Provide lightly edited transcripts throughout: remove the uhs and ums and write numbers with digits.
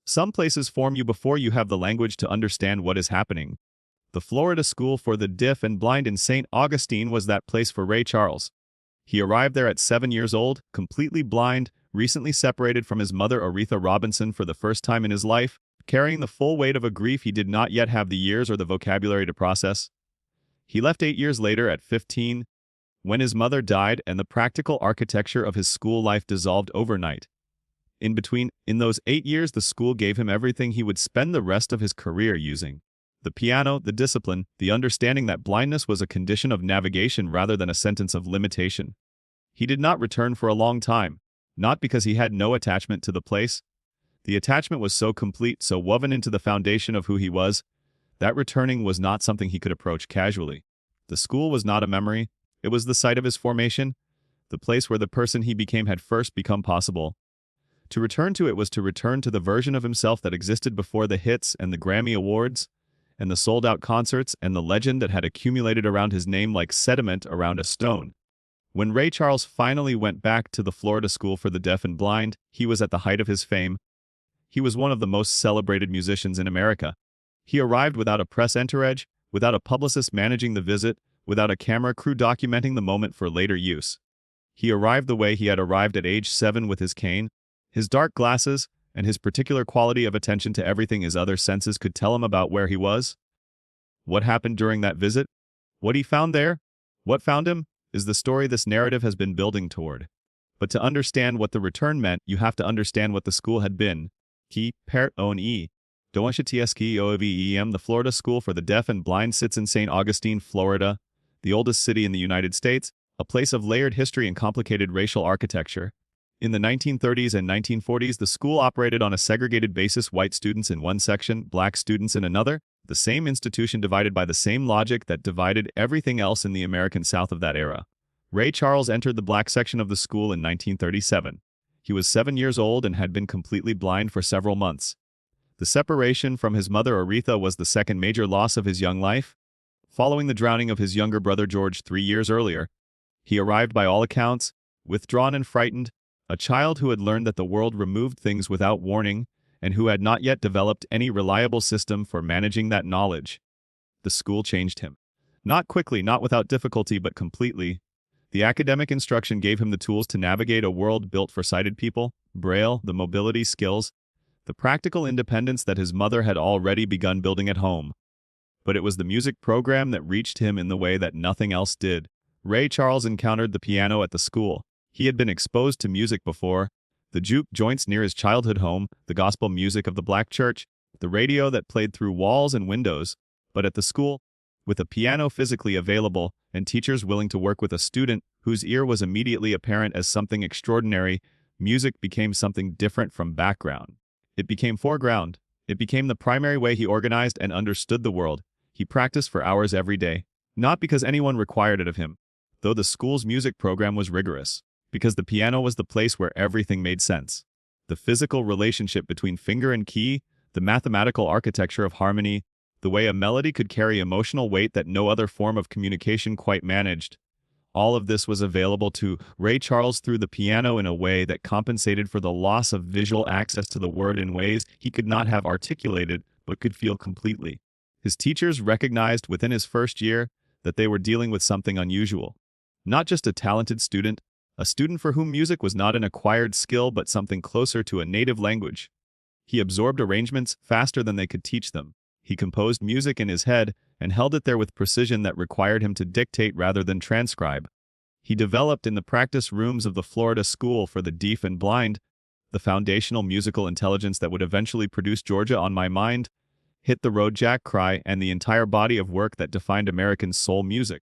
Some places form you before you have the language to understand what is happening. The Florida School for the Deaf and Blind in St. Augustine was that place for Ray Charles. He arrived there at 7 years old, completely blind, recently separated from his mother Aretha Robinson for the first time in his life, carrying the full weight of a grief he did not yet have the years or the vocabulary to process. He left 8 years later at 15, when his mother died and the practical architecture of his school life dissolved overnight. In those 8 years, the school gave him everything he would spend the rest of his career using. The piano, the discipline, the understanding that blindness was a condition of navigation rather than a sentence of limitation. He did not return for a long time, not because he had no attachment to the place. The attachment was so complete, so woven into the foundation of who he was, that returning was not something he could approach casually. The school was not a memory, it was the site of his formation, the place where the person he became had first become possible. To return to it was to return to the version of himself that existed before the hits and the Grammy Awards, and the sold-out concerts and the legend that had accumulated around his name like sediment around a stone. When Ray Charles finally went back to the Florida School for the Deaf and Blind, he was at the height of his fame. He was one of the most celebrated musicians in America. He arrived without a press entourage, without a publicist managing the visit, without a camera crew documenting the moment for later use. He arrived the way he had arrived at age 7 with his cane, his dark glasses, and his particular quality of attention to everything his other senses could tell him about where he was. What happened during that visit? What he found there? What found him? Is the story this narrative has been building toward. But to understand what the return meant, you have to understand what the school had been. The Florida School for the Deaf and Blind sits in St. Augustine, Florida, the oldest city in the United States, a place of layered history and complicated racial architecture. In the 1930s and 1940s, the school operated on a segregated basis: white students in one section, black students in another, the same institution divided by the same logic that divided everything else in the American South of that era. Ray Charles entered the black section of the school in 1937. He was 7 years old and had been completely blind for several months. The separation from his mother Aretha was the second major loss of his young life. Following the drowning of his younger brother George 3 years earlier, he arrived by all accounts, withdrawn and frightened, a child who had learned that the world removed things without warning, and who had not yet developed any reliable system for managing that knowledge. The school changed him. Not quickly, not without difficulty, but completely. The academic instruction gave him the tools to navigate a world built for sighted people, Braille, the mobility skills, the practical independence that his mother had already begun building at home. But it was the music program that reached him in the way that nothing else did. Ray Charles encountered the piano at the school. He had been exposed to music before: the juke joints near his childhood home, the gospel music of the black church, the radio that played through walls and windows. But at the school, with a piano physically available and teachers willing to work with a student whose ear was immediately apparent as something extraordinary, music became something different from background. It became foreground. It became the primary way he organized and understood the world. He practiced for hours every day, not because anyone required it of him, though the school's music program was rigorous, because the piano was the place where everything made sense. The physical relationship between finger and key, the mathematical architecture of harmony, the way a melody could carry emotional weight that no other form of communication quite managed. All of this was available to Ray Charles through the piano in a way that compensated for the loss of visual access to the word in ways he could not have articulated but could feel completely. His teachers recognized within his first year that they were dealing with something unusual. Not just a talented student, a student for whom music was not an acquired skill but something closer to a native language. He absorbed arrangements faster than they could teach them. He composed music in his head and held it there with precision that required him to dictate rather than transcribe. He developed in the practice rooms of the Florida School for the Deaf and Blind the foundational musical intelligence that would eventually produce Georgia on My Mind, Hit the Road Jack Cry, and the entire body of work that defined American soul music.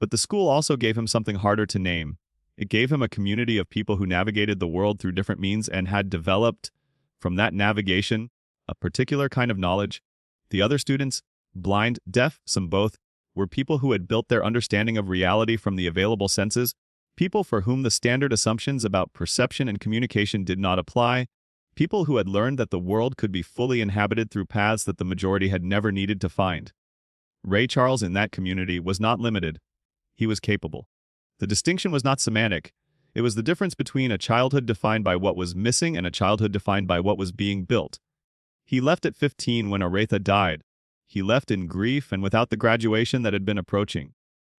But the school also gave him something harder to name. It gave him a community of people who navigated the world through different means and had developed, from that navigation, a particular kind of knowledge. The other students, blind, deaf, some both, were people who had built their understanding of reality from the available senses, people for whom the standard assumptions about perception and communication did not apply, people who had learned that the world could be fully inhabited through paths that the majority had never needed to find. Ray Charles in that community was not limited. He was capable. The distinction was not semantic. It was the difference between a childhood defined by what was missing and a childhood defined by what was being built. He left at 15 when Aretha died. He left in grief and without the graduation that had been approaching.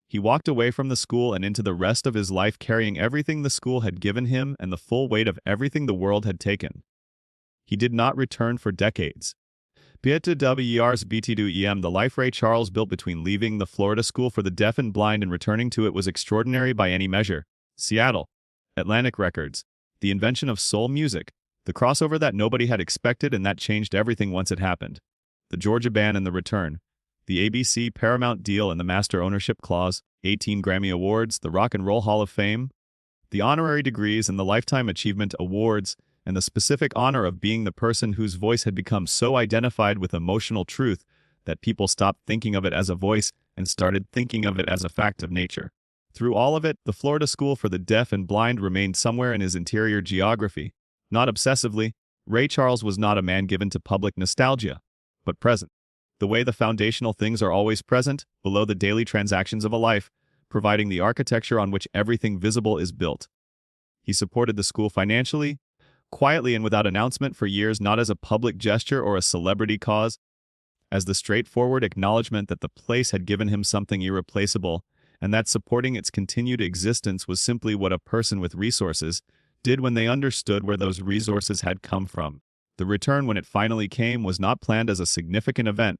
He walked away from the school and into the rest of his life carrying everything the school had given him and the full weight of everything the world had taken. He did not return for decades. Pieta Wers BT2EM. The life Ray Charles built between leaving the Florida School for the Deaf and Blind and returning to it was extraordinary by any measure. Seattle. Atlantic Records. The invention of soul music. The crossover that nobody had expected and that changed everything once it happened. The Georgia Ban and the return. The ABC Paramount deal and the master ownership clause. 18 Grammy Awards, the Rock and Roll Hall of Fame. The honorary degrees and the Lifetime Achievement Awards, and the specific honor of being the person whose voice had become so identified with emotional truth that people stopped thinking of it as a voice and started thinking of it as a fact of nature. Through all of it, the Florida School for the Deaf and Blind remained somewhere in his interior geography. Not obsessively, Ray Charles was not a man given to public nostalgia, but present. The way the foundational things are always present, below the daily transactions of a life, providing the architecture on which everything visible is built. He supported the school financially, quietly and without announcement for years, not as a public gesture or a celebrity cause, as the straightforward acknowledgement that the place had given him something irreplaceable, and that supporting its continued existence was simply what a person with resources did when they understood where those resources had come from. The return, when it finally came, was not planned as a significant event.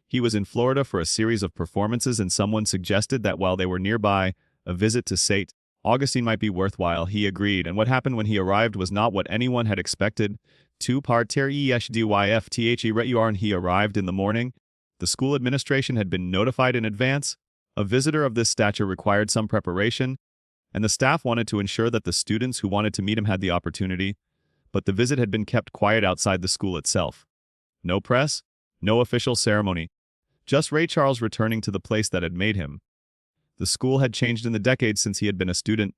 He was in Florida for a series of performances and someone suggested that while they were nearby, a visit to St. Augustine might be worthwhile. He agreed, and what happened when he arrived was not what anyone had expected. He arrived in the morning. The school administration had been notified in advance. A visitor of this stature required some preparation, and the staff wanted to ensure that the students who wanted to meet him had the opportunity, but the visit had been kept quiet outside the school itself. No press, no official ceremony. Just Ray Charles returning to the place that had made him. The school had changed in the decades since he had been a student.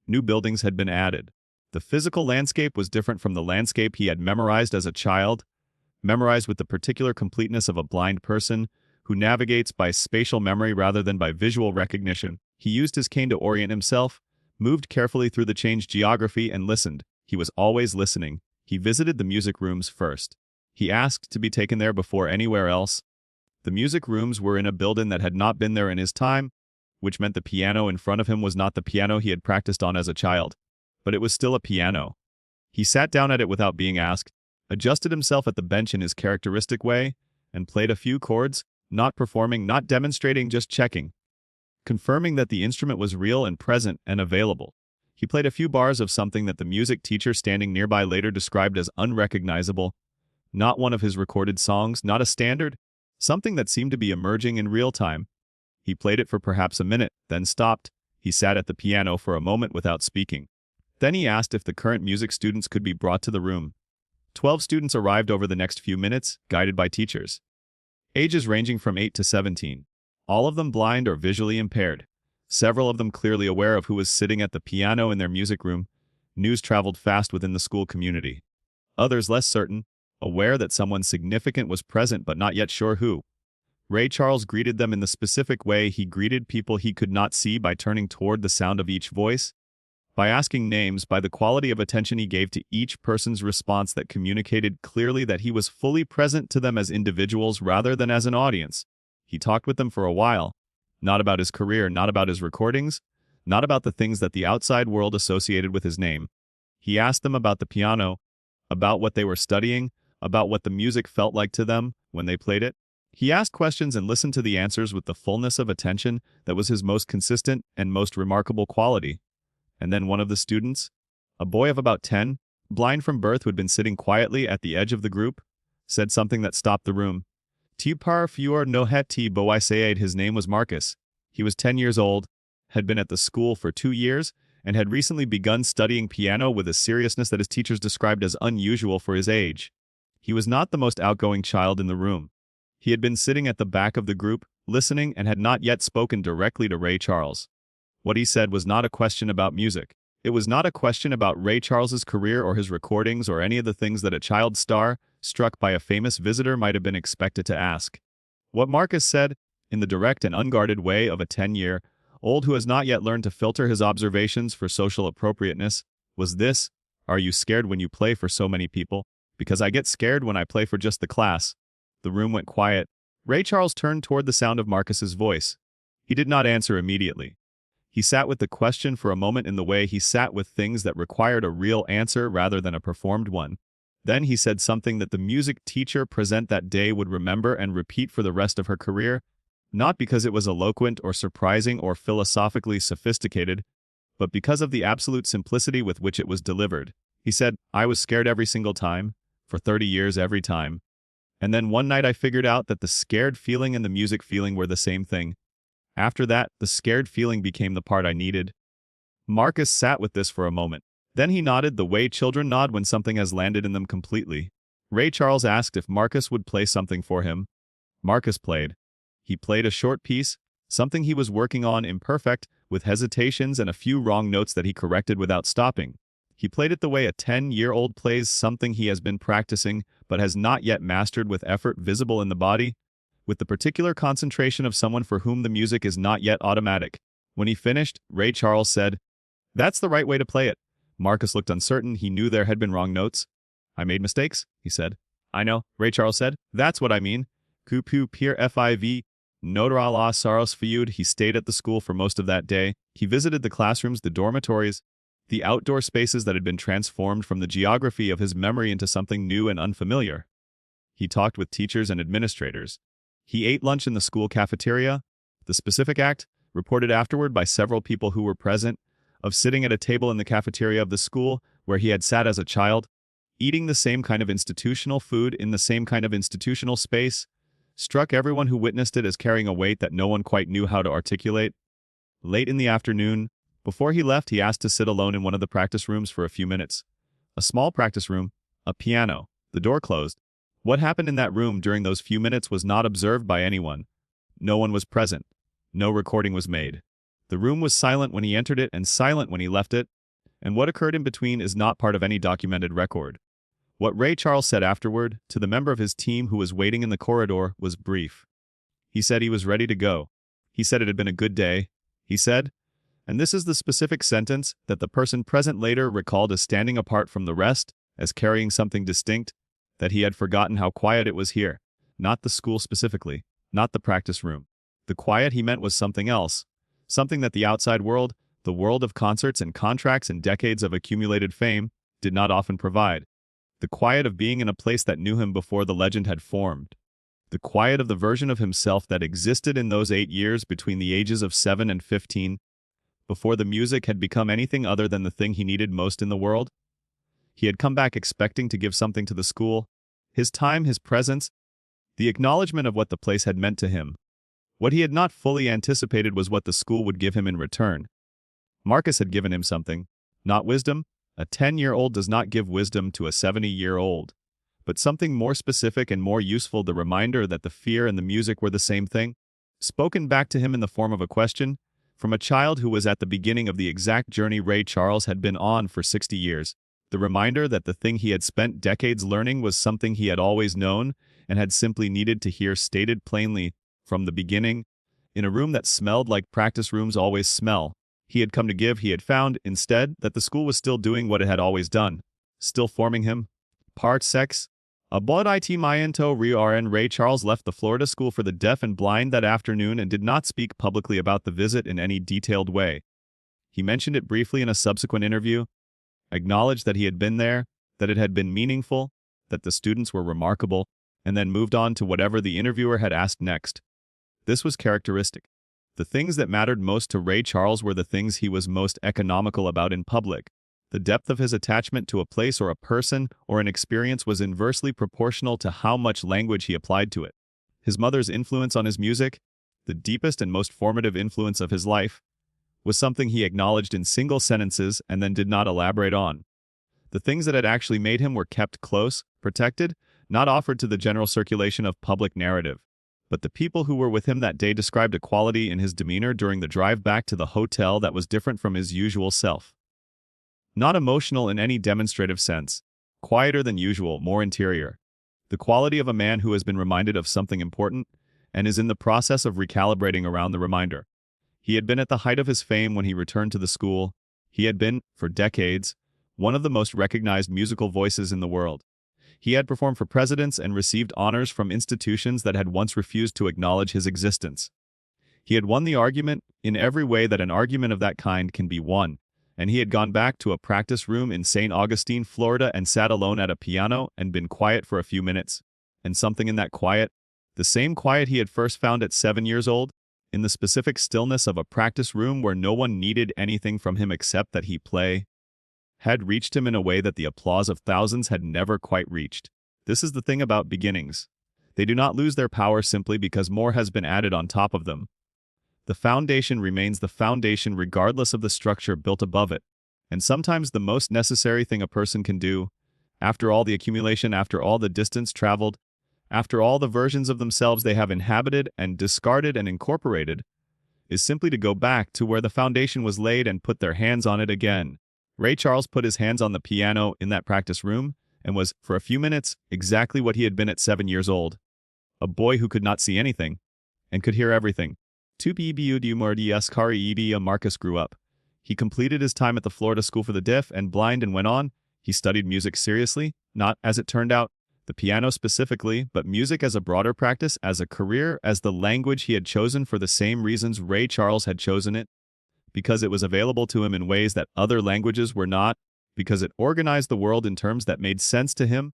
New buildings had been added. The physical landscape was different from the landscape he had memorized as a child, memorized with the particular completeness of a blind person who navigates by spatial memory rather than by visual recognition. He used his cane to orient himself, moved carefully through the changed geography, and listened. He was always listening. He visited the music rooms first. He asked to be taken there before anywhere else. The music rooms were in a building that had not been there in his time, which meant the piano in front of him was not the piano he had practiced on as a child, but it was still a piano. He sat down at it without being asked, adjusted himself at the bench in his characteristic way, and played a few chords, not performing, not demonstrating, just checking, confirming that the instrument was real and present and available. He played a few bars of something that the music teacher standing nearby later described as unrecognizable, not one of his recorded songs, not a standard, something that seemed to be emerging in real time. He played it for perhaps a minute, then stopped. He sat at the piano for a moment without speaking. Then he asked if the current music students could be brought to the room. 12 students arrived over the next few minutes, guided by teachers. Ages ranging from 8 to 17. All of them blind or visually impaired. Several of them clearly aware of who was sitting at the piano in their music room. News traveled fast within the school community. Others less certain, aware that someone significant was present but not yet sure who. Ray Charles greeted them in the specific way he greeted people he could not see, by turning toward the sound of each voice, by asking names, by the quality of attention he gave to each person's response that communicated clearly that he was fully present to them as individuals rather than as an audience. He talked with them for a while, not about his career, not about his recordings, not about the things that the outside world associated with his name. He asked them about the piano, about what they were studying, about what the music felt like to them when they played it. He asked questions and listened to the answers with the fullness of attention that was his most consistent and most remarkable quality. And then one of the students, a boy of about 10, blind from birth who had been sitting quietly at the edge of the group, said something that stopped the room. Tipar Fior no het boisaid. His name was Marcus. He was 10 years old, had been at the school for 2 years, and had recently begun studying piano with a seriousness that his teachers described as unusual for his age. He was not the most outgoing child in the room. He had been sitting at the back of the group, listening, and had not yet spoken directly to Ray Charles. What he said was not a question about music. It was not a question about Ray Charles's career or his recordings or any of the things that a child star, struck by a famous visitor, might have been expected to ask. What Marcus said, in the direct and unguarded way of a 10-year-old who has not yet learned to filter his observations for social appropriateness, was this: "Are you scared when you play for so many people?" Because I get scared when I play for just the class. The room went quiet. Ray Charles turned toward the sound of Marcus's voice. He did not answer immediately. He sat with the question for a moment in the way he sat with things that required a real answer rather than a performed one. Then he said something that the music teacher present that day would remember and repeat for the rest of her career, not because it was eloquent or surprising or philosophically sophisticated, but because of the absolute simplicity with which it was delivered. He said, "I was scared every single time, for 30 years every time. And then one night I figured out that the scared feeling and the music feeling were the same thing. After that, the scared feeling became the part I needed." Marcus sat with this for a moment. Then he nodded the way children nod when something has landed in them completely. Ray Charles asked if Marcus would play something for him. Marcus played. He played a short piece, something he was working on imperfect, with hesitations and a few wrong notes that he corrected without stopping. He played it the way a 10-year-old plays something he has been practicing but has not yet mastered, with effort visible in the body, with the particular concentration of someone for whom the music is not yet automatic. When he finished, Ray Charles said, "That's the right way to play it." Marcus looked uncertain. He knew there had been wrong notes. "I made mistakes," he said. "I know," Ray Charles said. "That's what I mean. Kupu pir fiv. Nodral a saros feud." He stayed at the school for most of that day. He visited the classrooms, the dormitories, the outdoor spaces that had been transformed from the geography of his memory into something new and unfamiliar. He talked with teachers and administrators. He ate lunch in the school cafeteria. The specific act, reported afterward by several people who were present, of sitting at a table in the cafeteria of the school where he had sat as a child, eating the same kind of institutional food in the same kind of institutional space, struck everyone who witnessed it as carrying a weight that no one quite knew how to articulate. Late in the afternoon, before he left, he asked to sit alone in one of the practice rooms for a few minutes. A small practice room, a piano, the door closed. What happened in that room during those few minutes was not observed by anyone. No one was present. No recording was made. The room was silent when he entered it and silent when he left it, and what occurred in between is not part of any documented record. What Ray Charles said afterward, to the member of his team who was waiting in the corridor, was brief. He said he was ready to go. He said it had been a good day. He said, and this is the specific sentence, that the person present later recalled as standing apart from the rest, as carrying something distinct, that he had forgotten how quiet it was here. Not the school specifically, not the practice room. The quiet he meant was something else, something that the outside world, the world of concerts and contracts and decades of accumulated fame, did not often provide. The quiet of being in a place that knew him before the legend had formed. The quiet of the version of himself that existed in those 8 years between the ages of 7 and 15, before the music had become anything other than the thing he needed most in the world. He had come back expecting to give something to the school, his time, his presence, the acknowledgement of what the place had meant to him. What he had not fully anticipated was what the school would give him in return. Marcus had given him something, not wisdom. A 10-year-old does not give wisdom to a 70-year-old, but something more specific and more useful, the reminder that the fear and the music were the same thing, spoken back to him in the form of a question, from a child who was at the beginning of the exact journey Ray Charles had been on for 60 years. The reminder that the thing he had spent decades learning was something he had always known and had simply needed to hear stated plainly from the beginning, in a room that smelled like practice rooms always smell. He had come to give. He had found, instead, that the school was still doing what it had always done, still forming him. Part 6. About it Miento Rn. Ray Charles left the Florida School for the Deaf and Blind that afternoon and did not speak publicly about the visit in any detailed way. He mentioned it briefly in a subsequent interview, acknowledged that he had been there, that it had been meaningful, that the students were remarkable, and then moved on to whatever the interviewer had asked next. This was characteristic. The things that mattered most to Ray Charles were the things he was most economical about in public. The depth of his attachment to a place or a person or an experience was inversely proportional to how much language he applied to it. His mother's influence on his music, the deepest and most formative influence of his life, was something he acknowledged in single sentences and then did not elaborate on. The things that had actually made him were kept close, protected, not offered to the general circulation of public narrative. But the people who were with him that day described a quality in his demeanor during the drive back to the hotel that was different from his usual self. Not emotional in any demonstrative sense, quieter than usual, more interior. The quality of a man who has been reminded of something important and is in the process of recalibrating around the reminder. He had been at the height of his fame when he returned to the school. He had been, for decades, one of the most recognized musical voices in the world. He had performed for presidents and received honors from institutions that had once refused to acknowledge his existence. He had won the argument in every way that an argument of that kind can be won, and he had gone back to a practice room in St. Augustine, Florida, and sat alone at a piano and been quiet for a few minutes. And something in that quiet, the same quiet he had first found at 7 years old, in the specific stillness of a practice room where no one needed anything from him except that he play, had reached him in a way that the applause of thousands had never quite reached. This is the thing about beginnings. They do not lose their power simply because more has been added on top of them. The foundation remains the foundation regardless of the structure built above it, and sometimes the most necessary thing a person can do, after all the accumulation, after all the distance traveled, after all the versions of themselves they have inhabited and discarded and incorporated, is simply to go back to where the foundation was laid and put their hands on it again. Ray Charles put his hands on the piano in that practice room and was, for a few minutes, exactly what he had been at 7 years old. A boy who could not see anything and could hear everything. Marcus grew up. He completed his time at the Florida School for the Deaf and Blind and went on. He studied music seriously, not, as it turned out, the piano specifically, but music as a broader practice, as a career, as the language he had chosen for the same reasons Ray Charles had chosen it, because it was available to him in ways that other languages were not, because it organized the world in terms that made sense to him,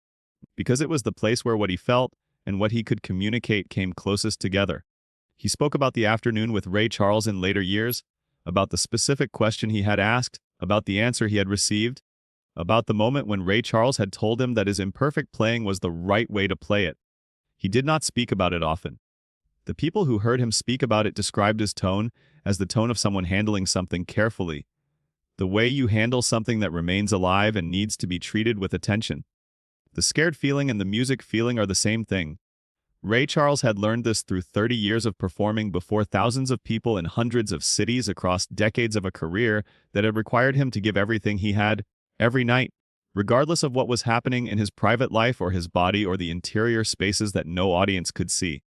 because it was the place where what he felt and what he could communicate came closest together. He spoke about the afternoon with Ray Charles in later years, about the specific question he had asked, about the answer he had received, about the moment when Ray Charles had told him that his imperfect playing was the right way to play it. He did not speak about it often. The people who heard him speak about it described his tone as the tone of someone handling something carefully, the way you handle something that remains alive and needs to be treated with attention. The scared feeling and the music feeling are the same thing. Ray Charles had learned this through 30 years of performing before thousands of people in hundreds of cities across decades of a career that had required him to give everything he had, every night, regardless of what was happening in his private life or his body or the interior spaces that no audience could see.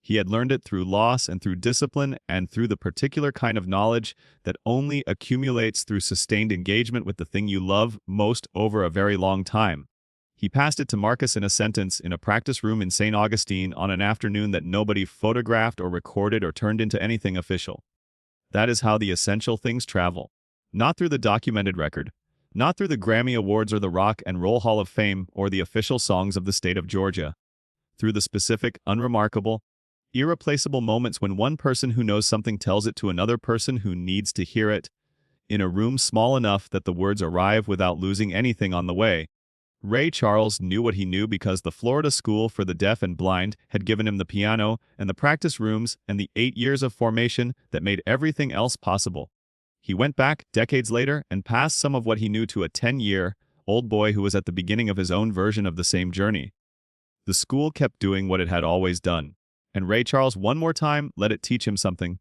He had learned it through loss and through discipline and through the particular kind of knowledge that only accumulates through sustained engagement with the thing you love most over a very long time. He passed it to Marcus in a sentence in a practice room in St. Augustine on an afternoon that nobody photographed or recorded or turned into anything official. That is how the essential things travel. Not through the documented record, not through the Grammy Awards or the Rock and Roll Hall of Fame or the official songs of the state of Georgia. Through the specific, unremarkable, irreplaceable moments when one person who knows something tells it to another person who needs to hear it, in a room small enough that the words arrive without losing anything on the way. Ray Charles knew what he knew because the Florida School for the Deaf and Blind had given him the piano and the practice rooms and the 8 years of formation that made everything else possible. He went back, decades later, and passed some of what he knew to a 10-year-old boy who was at the beginning of his own version of the same journey. The school kept doing what it had always done, and Ray Charles one more time let it teach him something.